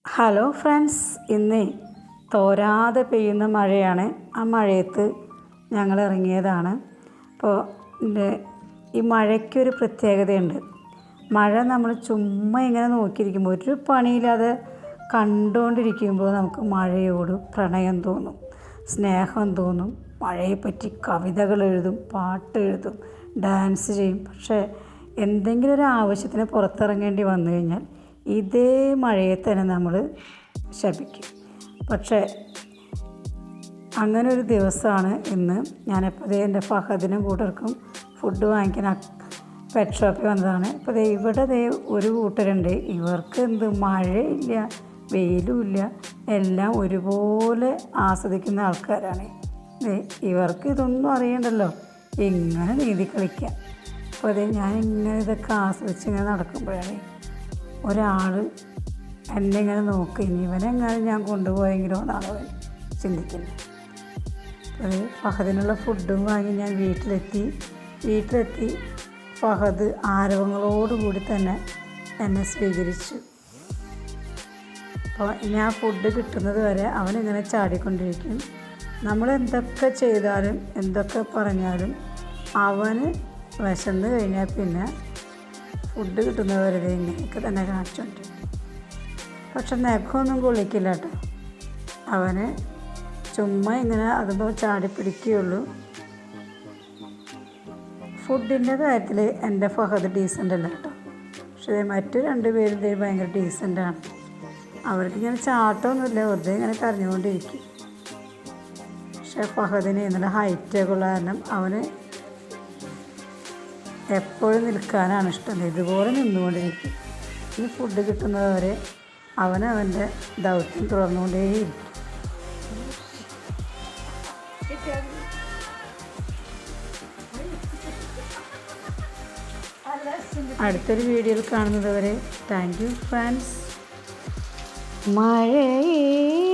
Hello friends, ഇന്ന് തോരാതെ പെയ്യുന്ന മഴയാണ്. ആ മഴയത്ത് ഞങ്ങൾ ഇറങ്ങിയതാണ്. അപ്പോൾ ഈ മഴയ്ക്കൊരു പ്രത്യേകതയുണ്ട്. മഴ നമ്മൾ ചുമ്മാ ഇങ്ങനെ നോക്കിയിരിക്കുമ്പോൾ, ഒരു പണിയില്ലാതെ കണ്ടുകൊണ്ടിരിക്കുമ്പോൾ നമുക്ക് മഴയോട് പ്രണയം തോന്നും, സ്നേഹം തോന്നും. മഴയെപ്പറ്റി കവിതകൾ എഴുതും, പാട്ട് എഴുതും, ഡാൻസ് ചെയ്യും. പക്ഷേ എന്തെങ്കിലും ഒരു ആവശ്യത്തിന് പുറത്തിറങ്ങേണ്ടി വന്നു കഴിഞ്ഞാൽ ഇതേ മഴയെ തന്നെ നമ്മൾ ശപിക്കും. പക്ഷേ അങ്ങനെ ഒരു ദിവസമാണ് ഇന്ന്. ഞാനിപ്പോൾ എൻ്റെ ഫഹദിനും കൂട്ടർക്കും ഫുഡ് വാങ്ങിക്കാൻ പെറ്റ് ഷോപ്പിൽ വന്നതാണ്. ഇപ്പോൾ ഇവിടെ ഒരു കൂട്ടരുണ്ട്. ഇവർക്ക് മഴയില്ല, വെയിലുമില്ല, എല്ലാം ഒരുപോലെ ആസ്വദിക്കുന്ന ആൾക്കാരാണ്. ഇവർക്ക് ഇതൊന്നും അറിയണ്ടല്ലോ, ഇങ്ങനെ നീന്തി കളിക്കാം. അപ്പോൾ ഞാനിങ്ങനെ ഇതൊക്കെ ആസ്വദിച്ച് ഇങ്ങനെ നടക്കുമ്പോഴാണ് ഒരാൾ എന്നെ ഇങ്ങനെ നോക്കി, ഇനി ഇവനെങ്ങനെ ഞാൻ കൊണ്ടുപോയെങ്കിലോ എന്നാണ് അവൻ ചിന്തിക്കുന്നത്. അത് ഫഹദിനുള്ള ഫുഡും വാങ്ങി ഞാൻ വീട്ടിലെത്തി ഫഹദ് ആരവങ്ങളോടുകൂടി തന്നെ എന്നെ സ്വീകരിച്ചു. അപ്പോൾ ഞാൻ ഫുഡ് കിട്ടുന്നത് വരെ അവനിങ്ങനെ ചാടിക്കൊണ്ടിരിക്കും. നമ്മൾ എന്തൊക്കെ ചെയ്താലും എന്തൊക്കെ പറഞ്ഞാലും അവന് വിശന്ന് കഴിഞ്ഞാൽ പിന്നെ ഫുഡ് കിട്ടുന്നവരെ ഇങ്ങനെയൊക്കെ തന്നെ കാണിച്ചുകൊണ്ടിരിക്കും. പക്ഷെ നഖമൊന്നും കൊള്ളിക്കില്ല കേട്ടോ. അവന് ചുമ്മാ ഇങ്ങനെ അതുമ്പോൾ ചാടി പിടിക്കുകയുള്ളൂ. ഫുഡിൻ്റെ കാര്യത്തിൽ എൻ്റെ ഫഹദ് ഡീസൻ്റ് അല്ല കേട്ടോ. പക്ഷേ മറ്റു രണ്ടുപേരും ഭയങ്കര ഡീസൻ്റാണ്. അവർക്കിങ്ങനെ ചാട്ടമൊന്നുമില്ല, വെറുതെ ഇങ്ങനെ കരഞ്ഞുകൊണ്ടിരിക്കും. പക്ഷേ ഫഹദിന് നല്ല ഹൈറ്റൊക്കെ ഉള്ള കാരണം അവന് എപ്പോഴും നിൽക്കാനാണ് ഇഷ്ടം. ഇതുപോലെ നിന്നുകൊണ്ടിരിക്കും. ഈ ഫുഡ് കിട്ടുന്നതുവരെ അവൻ്റെ ദൗത്യം തുടർന്നുകൊണ്ടേയിരിക്കും. അടുത്തൊരു വീഡിയോയിൽ കാണുന്നത് വരെ താങ്ക് യു ഫ്രണ്ട്സ്. മഴയേ